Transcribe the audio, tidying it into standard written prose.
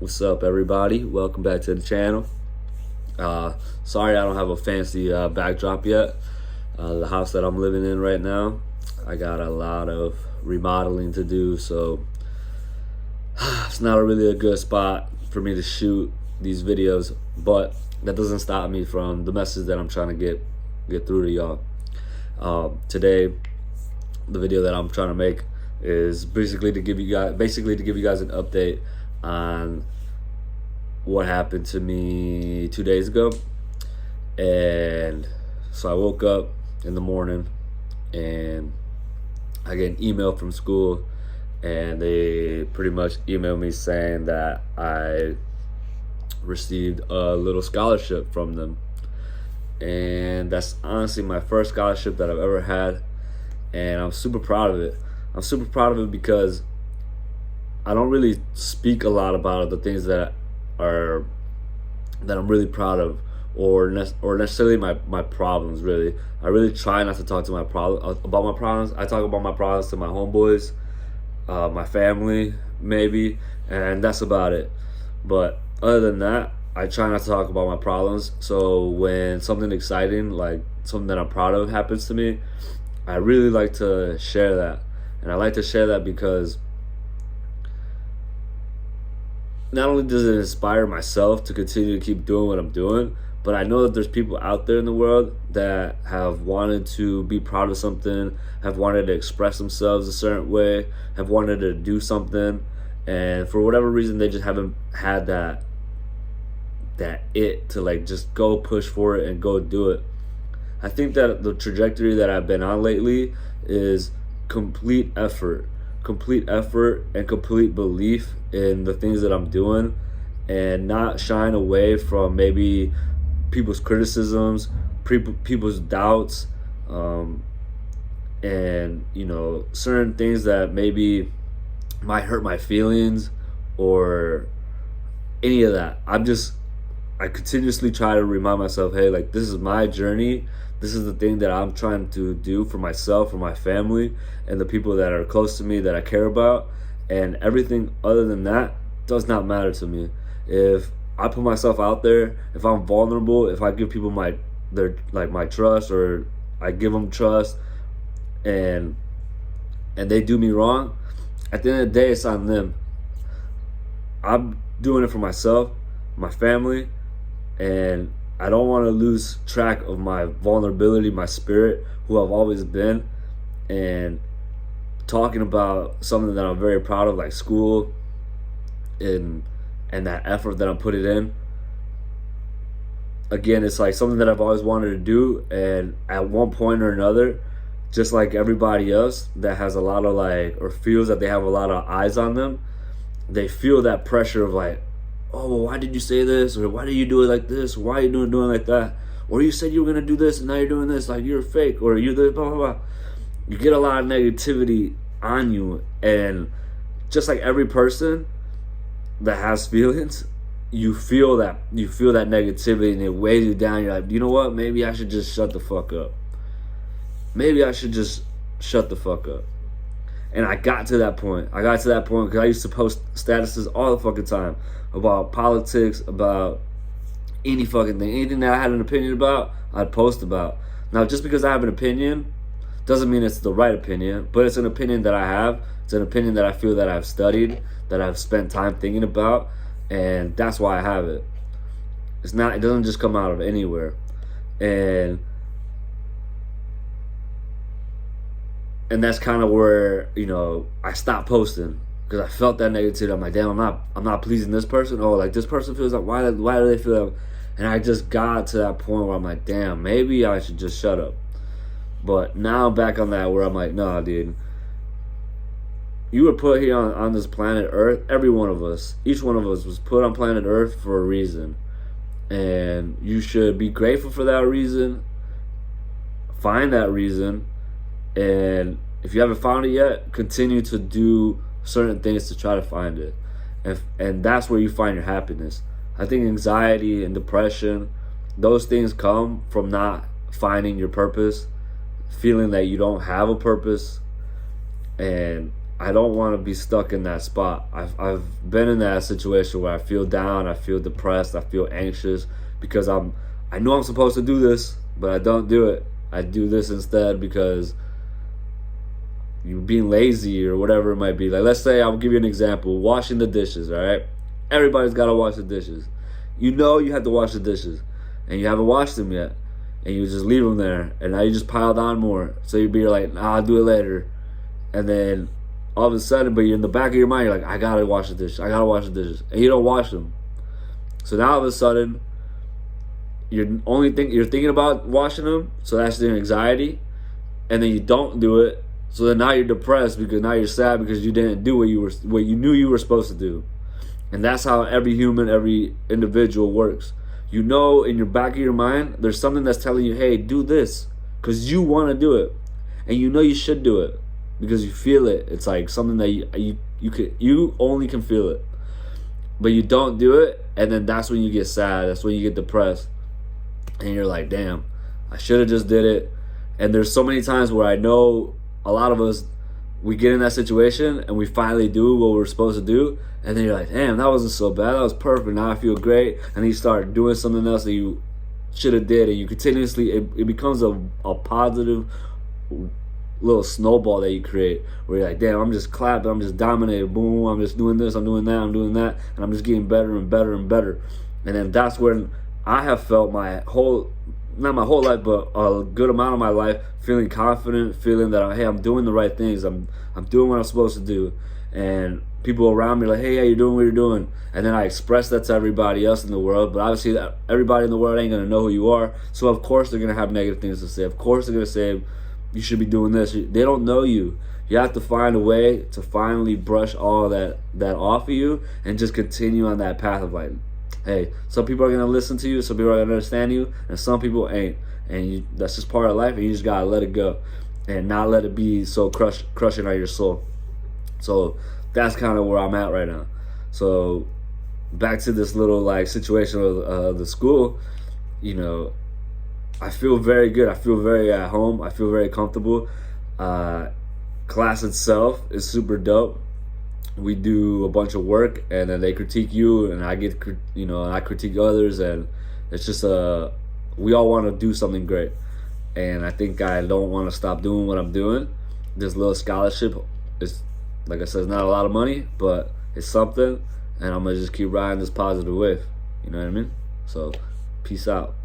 What's up, everybody? Welcome back to the channel. Sorry I don't have a fancy backdrop yet. The house that I'm living in right now, I got a lot of remodeling to do, so it's not really a good spot for me to shoot these videos, but that doesn't stop me from the message that I'm trying to get through to y'all. Today, the video that I'm trying to make is basically to give you guys an update on what happened to me 2 days ago. And so I woke up in the morning and I get an email from school, and they pretty much emailed me saying that I received a little scholarship from them. And that's honestly my first scholarship that I've ever had, and I'm super proud of it. I'm super proud of it because I don't really speak a lot about the things that I'm really proud of, or necessarily my problems. Really, I really try not to talk to about my problems. I talk about my problems to my homeboys, my family maybe, and that's about it. But other than that, I try not to talk about my problems. So when something exciting, like something that I'm proud of, happens to me, I really like to share that. And I like to share that because not only does it inspire myself to continue to keep doing what I'm doing, but I know that there's people out there in the world that have wanted to be proud of something, have wanted to express themselves a certain way, have wanted to do something, and for whatever reason they just haven't had that it to like just go push for it and go do it. I think that the trajectory that I've been on lately is complete effort and complete belief in the things that I'm doing, and not shying away from maybe people's criticisms, people's doubts, and certain things that maybe might hurt my feelings or any of that. I continuously try to remind myself, hey, like, this is my journey. This is the thing that I'm trying to do for myself, for my family, and the people that are close to me that I care about. And everything other than that does not matter to me. If I put myself out there, if I'm vulnerable, if I give people my trust, or I give them trust, and they do me wrong, at the end of the day, it's on them. I'm doing it for myself, my family, and I don't want to lose track of my vulnerability, my spirit, who I've always been. And talking about something that I'm very proud of, like school, and that effort that I'm putting in. Again, it's like something that I've always wanted to do, and at one point or another, just like everybody else that has a lot of or feels that they have a lot of eyes on them, they feel that pressure of like, oh, well, why did you say this? Or why did you do it like this? Why are you doing it like that? Or you said you were going to do this and now you're doing this, like you're fake, or you're this, blah, blah, blah. You get a lot of negativity on you. And just like every person that has feelings, you feel that negativity, and it weighs you down. You're like, you know what? Maybe I should just shut the fuck up. Maybe I should just shut the fuck up. And I got to that point. Because I used to post statuses all the fucking time about politics, about any fucking thing. Anything that I had an opinion about, I'd post about. Now, just because I have an opinion doesn't mean it's the right opinion, but it's an opinion that I have. It's an opinion that I feel that I've studied, that I've spent time thinking about, and that's why I have it. It doesn't just come out of anywhere. And that's kind of where, I stopped posting, because I felt that negativity. I'm like, damn, I'm not pleasing this person. Oh, like this person feels like, why do they feel that? And I just got to that point where I'm like, damn, maybe I should just shut up. But now I'm back on that where I'm like, nah, dude. You were put here on this planet Earth. Every one of us, each one of us was put on planet Earth for a reason. And you should be grateful for that reason. Find that reason. And if you haven't found it yet, continue to do certain things to try to find it. And that's where you find your happiness. I think anxiety and depression, those things come from not finding your purpose, feeling that you don't have a purpose. And I don't want to be stuck in that spot. I've been in that situation where I feel down, I feel depressed, I feel anxious because I know I'm supposed to do this, but I don't do it. I do this instead because you're being lazy or whatever it might be. Like, let's say, I'll give you an example, washing the dishes, all right? Everybody's got to wash the dishes. You know you have to wash the dishes, and you haven't washed them yet, and you just leave them there, and now you just piled on more. So you'd be like, nah, I'll do it later. And then all of a sudden, but you're in the back of your mind, you're like, I got to wash the dishes. I got to wash the dishes. And you don't wash them. So now all of a sudden, you're thinking about washing them, so that's the anxiety, and then you don't do it. So then now you're depressed because now you're sad because you didn't do what you knew you were supposed to do. And that's how every human, every individual works. You know, in your back of your mind, there's something that's telling you, hey, do this, because you want to do it, and you know you should do it because you feel it. It's like something that you only can feel it, but you don't do it, and then that's when you get sad. That's when you get depressed, and you're like, damn, I should have just did it. And there's so many times where I know a lot of us, we get in that situation and we finally do what we're supposed to do, and then you're like, damn, that wasn't so bad, that was perfect, now I feel great. And then you start doing something else that you should have did, and you continuously, it becomes a positive little snowball that you create, where you're like, damn, I'm just clapping, I'm just dominating, boom, I'm just doing this, I'm doing that, I'm doing that, and I'm just getting better and better and better. And then that's when I have felt not my whole life, but a good amount of my life, feeling confident, feeling that, hey, I'm doing the right things, I'm doing what I'm supposed to do, and people around me are like, hey, yeah, you're doing what you're doing. And then I express that to everybody else in the world, but obviously that everybody in the world ain't gonna know who you are, so of course they're gonna have negative things to say. Of course they're gonna say, you should be doing this. They don't know you. You have to find a way to finally brush all that off of you and just continue on that path of like, hey, some people are going to listen to you, some people are going to understand you, and some people ain't. And that's just part of life, and you just got to let it go and not let it be so crushing on your soul. So that's kind of where I'm at right now. So back to this little like situation of the school, you know, I feel very good. I feel very at home. I feel very comfortable. Class itself is super dope. We do a bunch of work, and then they critique you, and I get, and I critique others, and it's just we all want to do something great, and I think I don't want to stop doing what I'm doing. This little scholarship is, like I said, it's not a lot of money, but it's something, and I'm gonna just keep riding this positive wave. You know what I mean? So, peace out.